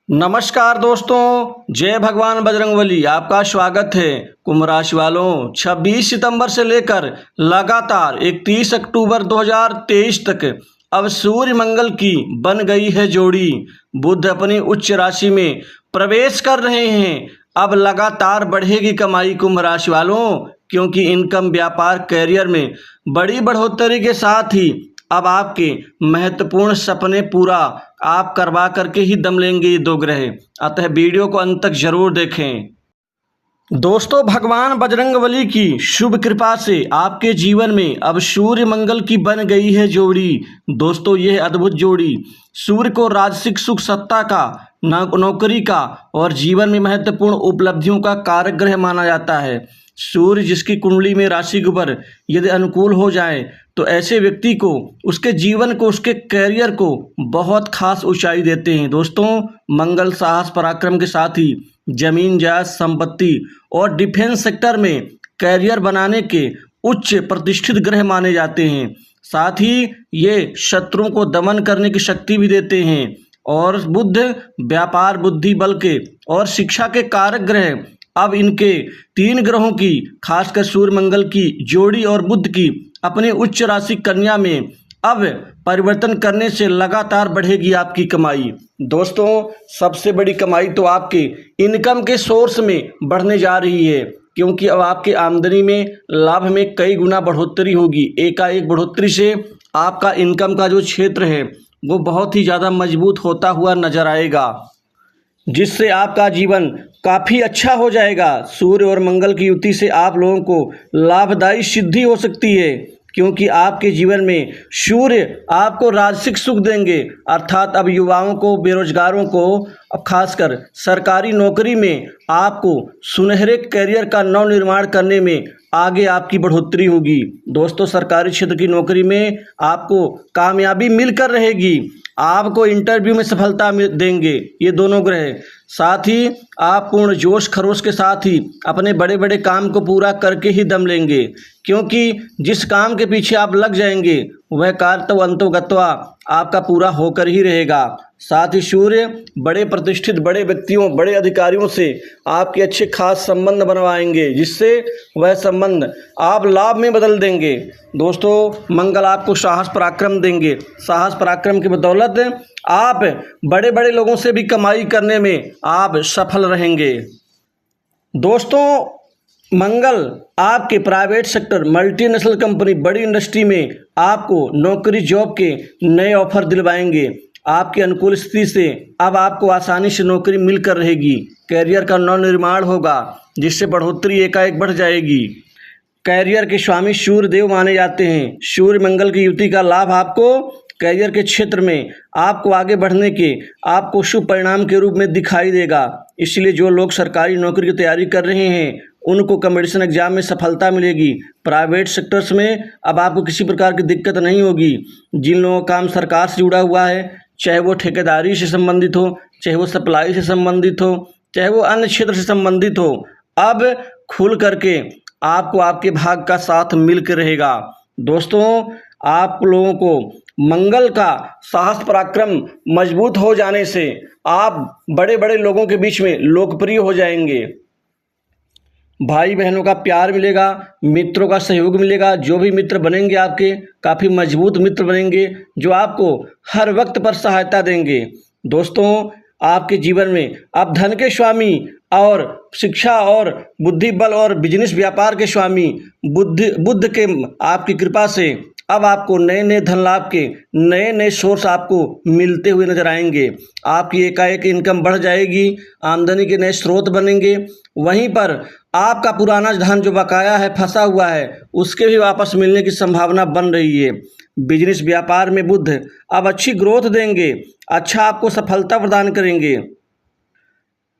नमस्कार दोस्तों, जय भगवान बजरंगबली। आपका स्वागत है। कुंभ राशि वालों, 26 सितंबर से लेकर लगातार 31 अक्टूबर 2023 तक अब सूर्य मंगल की बन गई है जोड़ी। बुध अपनी उच्च राशि में प्रवेश कर रहे हैं। अब लगातार बढ़ेगी कमाई कुंभ राशि वालों, क्योंकि इनकम, व्यापार, करियर में बड़ी बढ़ोतरी के साथ ही अब आपके महत्वपूर्ण सपने पूरा आप करवा करके ही दम लेंगे ये दो ग्रह। अतः वीडियो को अंत तक जरूर देखें। दोस्तों, भगवान बजरंगबली की शुभ कृपा से आपके जीवन में अब सूर्य मंगल की बन गई है जोड़ी। दोस्तों, यह अद्भुत जोड़ी सूर्य को राजसिक सुख, सत्ता का, नौकरी का और जीवन में महत्वपूर्ण उपलब्धियों का कारक ग्रह माना जाता है। सूर्य जिसकी कुंडली में राशि गुबर यदि अनुकूल हो जाए तो ऐसे व्यक्ति को, उसके जीवन को, उसके करियर को बहुत खास ऊंचाई देते हैं। दोस्तों, मंगल साहस, पराक्रम के साथ ही जमीन जायदाद, संपत्ति और डिफेंस सेक्टर में करियर बनाने के उच्च प्रतिष्ठित ग्रह माने जाते हैं। साथ ही ये शत्रुओं को दमन करने की शक्ति भी देते हैं। और बुध व्यापार, बुद्धि बल के और शिक्षा के कारक ग्रह अब इनके तीन ग्रहों की, खासकर सूर्य मंगल की जोड़ी और बुध की अपनी उच्च राशि कन्या में अब परिवर्तन करने से लगातार बढ़ेगी आपकी कमाई। दोस्तों, सबसे बड़ी कमाई तो आपके इनकम के सोर्स में बढ़ने जा रही है, क्योंकि अब आपके आमदनी में, लाभ में कई गुना बढ़ोतरी होगी। एकाएक बढ़ोतरी से आपका इनकम का जो क्षेत्र है वो बहुत ही ज़्यादा मजबूत होता हुआ नजर आएगा, जिससे आपका जीवन काफ़ी अच्छा हो जाएगा। सूर्य और मंगल की युति से आप लोगों को लाभदायी सिद्धि हो सकती है, क्योंकि आपके जीवन में सूर्य आपको राजसिक सुख देंगे। अर्थात अब युवाओं को, बेरोजगारों को, अब खासकर सरकारी नौकरी में आपको सुनहरे करियर का नवनिर्माण करने में आगे आपकी बढ़ोतरी होगी। दोस्तों, सरकारी क्षेत्र की नौकरी में आपको कामयाबी मिलकर रहेगी। आपको इंटरव्यू में सफलता देंगे ये दोनों ग्रह। साथ ही आप पूर्ण जोश खरोश के साथ ही अपने बड़े बड़े काम को पूरा करके ही दम लेंगे, क्योंकि जिस काम के पीछे आप लग जाएंगे वह कार्य तो अंतोगत्वा आपका पूरा होकर ही रहेगा। साथ ही सूर्य बड़े प्रतिष्ठित, बड़े व्यक्तियों, बड़े अधिकारियों से आपके अच्छे खास संबंध बनवाएंगे, जिससे वह संबंध आप लाभ में बदल देंगे। दोस्तों, मंगल आपको साहस पराक्रम देंगे। साहस पराक्रम की बदौलत आप बड़े बड़े लोगों से भी कमाई करने में आप सफल रहेंगे। दोस्तों, मंगल आपके प्राइवेट सेक्टर, मल्टीनेशनल कंपनी, बड़ी इंडस्ट्री में आपको नौकरी, जॉब के नए ऑफर दिलवाएंगे। आपकी अनुकूल स्थिति से अब आपको आसानी से नौकरी मिलकर रहेगी। कैरियर का नवनिर्माण होगा, जिससे बढ़ोतरी एकाएक बढ़ जाएगी। कैरियर के स्वामी सूर्य देव माने जाते हैं। सूर्य मंगल की युति का लाभ आपको कैरियर के क्षेत्र में आपको आगे बढ़ने के, आपको शुभ परिणाम के रूप में दिखाई देगा। इसलिए जो लोग सरकारी नौकरी की तैयारी कर रहे हैं उनको कॉम्पिटिशन एग्जाम में सफलता मिलेगी। प्राइवेट सेक्टर्स में अब आपको किसी प्रकार की दिक्कत नहीं होगी। जिन लोगों का काम सरकार से जुड़ा हुआ है, चाहे वो ठेकेदारी से संबंधित हो, चाहे वो सप्लाई से संबंधित हो, चाहे वो अन्य क्षेत्र से संबंधित हो, अब खुल करके आपको आपके भाग का साथ मिल के रहेगा। दोस्तों, आप लोगों को मंगल का साहस पराक्रम मजबूत हो जाने से आप बड़े बड़े लोगों के बीच में लोकप्रिय हो जाएंगे। भाई बहनों का प्यार मिलेगा, मित्रों का सहयोग मिलेगा। जो भी मित्र बनेंगे आपके काफ़ी मजबूत मित्र बनेंगे, जो आपको हर वक्त पर सहायता देंगे। दोस्तों, आपके जीवन में अब धन के स्वामी और शिक्षा और बुद्धि बल और बिजनेस व्यापार के स्वामी बुद्ध के आपकी कृपा से अब आपको नए नए धन लाभ के नए नए सोर्स आपको मिलते हुए नजर आएंगे। आपकी एकाएक इनकम बढ़ जाएगी, आमदनी के नए स्रोत बनेंगे। वहीं पर आपका पुराना धन जो बकाया है, फंसा हुआ है, उसके भी वापस मिलने की संभावना बन रही है। बिजनेस व्यापार में बुध अब अच्छी ग्रोथ देंगे, अच्छा आपको सफलता प्रदान करेंगे।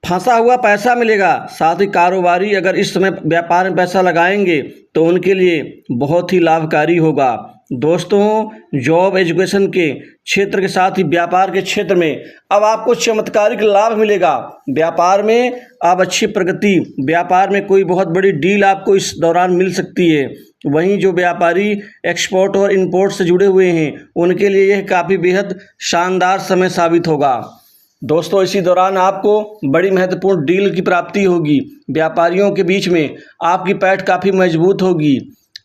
फंसा हुआ पैसा मिलेगा। साथ ही कारोबारी अगर इस समय व्यापार में पैसा लगाएंगे तो उनके लिए बहुत ही लाभकारी होगा। दोस्तों, जॉब, एजुकेशन के क्षेत्र के साथ ही व्यापार के क्षेत्र में अब आपको चमत्कारिक लाभ मिलेगा। व्यापार में अब अच्छी प्रगति, व्यापार में कोई बहुत बड़ी डील आपको इस दौरान मिल सकती है। वहीं जो व्यापारी एक्सपोर्ट और इंपोर्ट से जुड़े हुए हैं उनके लिए यह काफ़ी बेहद शानदार समय साबित होगा। दोस्तों इसी दौरान आपको बड़ी महत्वपूर्ण डील की प्राप्ति होगी। व्यापारियों के बीच में आपकी पैठ काफ़ी मजबूत होगी।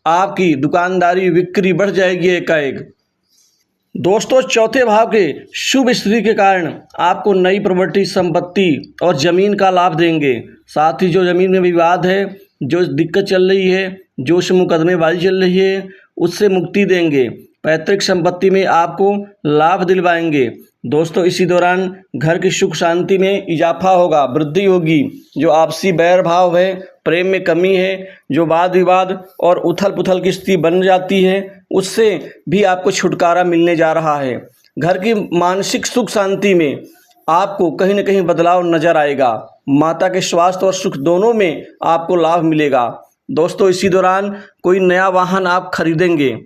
आपकी दुकानदारी बिक्री बढ़ जाएगी एकाएक। दोस्तों चौथे भाव के शुभ स्थिति के कारण आपको नई प्रॉपर्टी, संपत्ति और ज़मीन का लाभ देंगे। साथ ही जो ज़मीन में विवाद है, जो दिक्कत चल रही है, जो उस मुकदमेबाजी चल रही है, उससे मुक्ति देंगे। पैतृक संपत्ति में आपको लाभ दिलवाएंगे। दोस्तों इसी दौरान घर की सुख शांति में इजाफा होगा, वृद्धि होगी। जो आपसी बैर भाव है, प्रेम में कमी है, जो वाद विवाद और उथल पुथल की स्थिति बन जाती है, उससे भी आपको छुटकारा मिलने जा रहा है। घर की मानसिक सुख शांति में आपको कहीं न कहीं बदलाव नजर आएगा। माता के स्वास्थ्य और सुख दोनों में आपको लाभ मिलेगा। दोस्तों इसी दौरान कोई नया वाहन आप खरीदेंगे।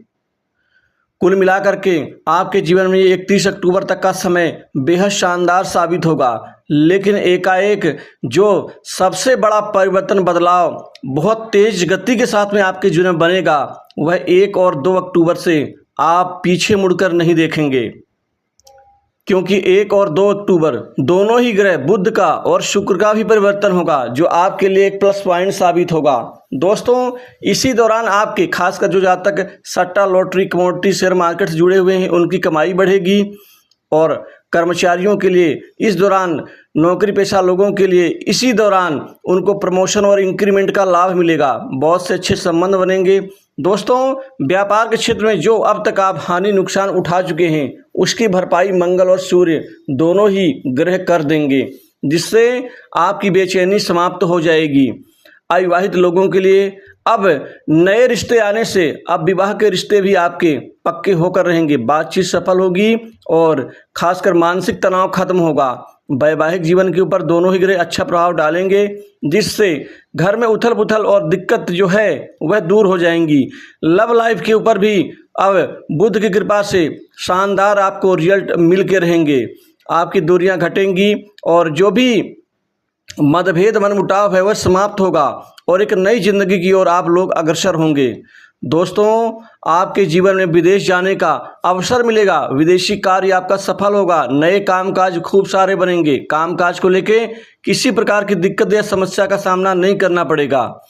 कुल मिलाकर के आपके जीवन में 31 अक्टूबर तक का समय बेहद शानदार साबित होगा। लेकिन एकाएक जो सबसे बड़ा परिवर्तन, बदलाव बहुत तेज गति के साथ में आपके जीवन में बनेगा, वह 1 और 2 अक्टूबर से आप पीछे मुड़कर नहीं देखेंगे। क्योंकि 1 और 2 अक्टूबर दोनों ही ग्रह बुध का और शुक्र का भी परिवर्तन होगा, जो आपके लिए एक प्लस पॉइंट साबित होगा। दोस्तों इसी दौरान आपके खासकर जो जातक सट्टा, लॉटरी, कमोडिटी, शेयर मार्केट से जुड़े हुए हैं, उनकी कमाई बढ़ेगी। और कर्मचारियों के लिए इस दौरान, नौकरी पेशा लोगों के लिए इसी दौरान उनको प्रमोशन और इंक्रीमेंट का लाभ मिलेगा। बहुत से अच्छे संबंध बनेंगे। दोस्तों व्यापार के क्षेत्र में जो अब तक आप हानि नुकसान उठा चुके हैं, उसकी भरपाई मंगल और सूर्य दोनों ही ग्रह कर देंगे, जिससे आपकी बेचैनी समाप्त हो जाएगी। अविवाहित लोगों के लिए अब नए रिश्ते आने से अब विवाह के रिश्ते भी आपके पक्के होकर रहेंगे। बातचीत सफल होगी और खासकर मानसिक तनाव खत्म होगा। वैवाहिक जीवन के ऊपर दोनों ही ग्रह अच्छा प्रभाव डालेंगे, जिससे घर में उथल पुथल और दिक्कत जो है वह दूर हो जाएंगी। लव लाइफ के ऊपर भी अब बुध की कृपा से शानदार आपको रिजल्ट मिल के रहेंगे। आपकी दूरियां घटेंगी और जो भी मतभेद, मनमुटाव है, वह समाप्त होगा और एक नई जिंदगी की ओर आप लोग अग्रसर होंगे। दोस्तों आपके जीवन में विदेश जाने का अवसर मिलेगा। विदेशी कार्य आपका सफल होगा। नए कामकाज खूब सारे बनेंगे। कामकाज को लेके किसी प्रकार की दिक्कत या समस्या का सामना नहीं करना पड़ेगा।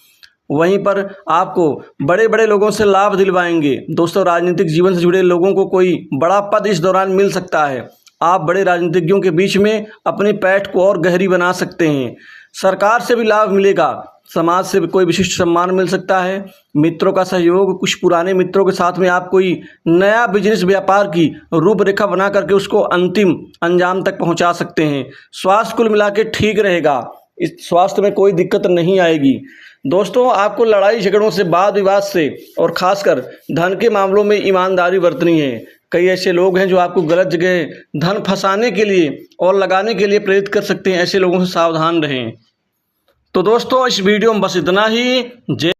वहीं पर आपको बड़े बड़े लोगों से लाभ दिलवाएंगे। दोस्तों राजनीतिक जीवन से जुड़े लोगों को कोई बड़ा पद इस दौरान मिल सकता है। आप बड़े राजनीतिज्ञों के बीच में अपनी पैठ को और गहरी बना सकते हैं। सरकार से भी लाभ मिलेगा। समाज से भी कोई विशिष्ट सम्मान मिल सकता है। मित्रों का सहयोग, कुछ पुराने मित्रों के साथ में आप कोई नया बिजनेस, व्यापार की रूपरेखा बना करके उसको अंतिम अंजाम तक पहुंचा सकते हैं। स्वास्थ्य कुल मिला के ठीक रहेगा। इस स्वास्थ्य में कोई दिक्कत नहीं आएगी। दोस्तों आपको लड़ाई झगड़ों से, वाद विवाद से और खासकर धन के मामलों में ईमानदारी बरतनी है। कई ऐसे लोग हैं जो आपको गलत जगह धन फंसाने के लिए और लगाने के लिए प्रेरित कर सकते हैं। ऐसे लोगों से सावधान रहें। तो दोस्तों इस वीडियो में बस इतना ही।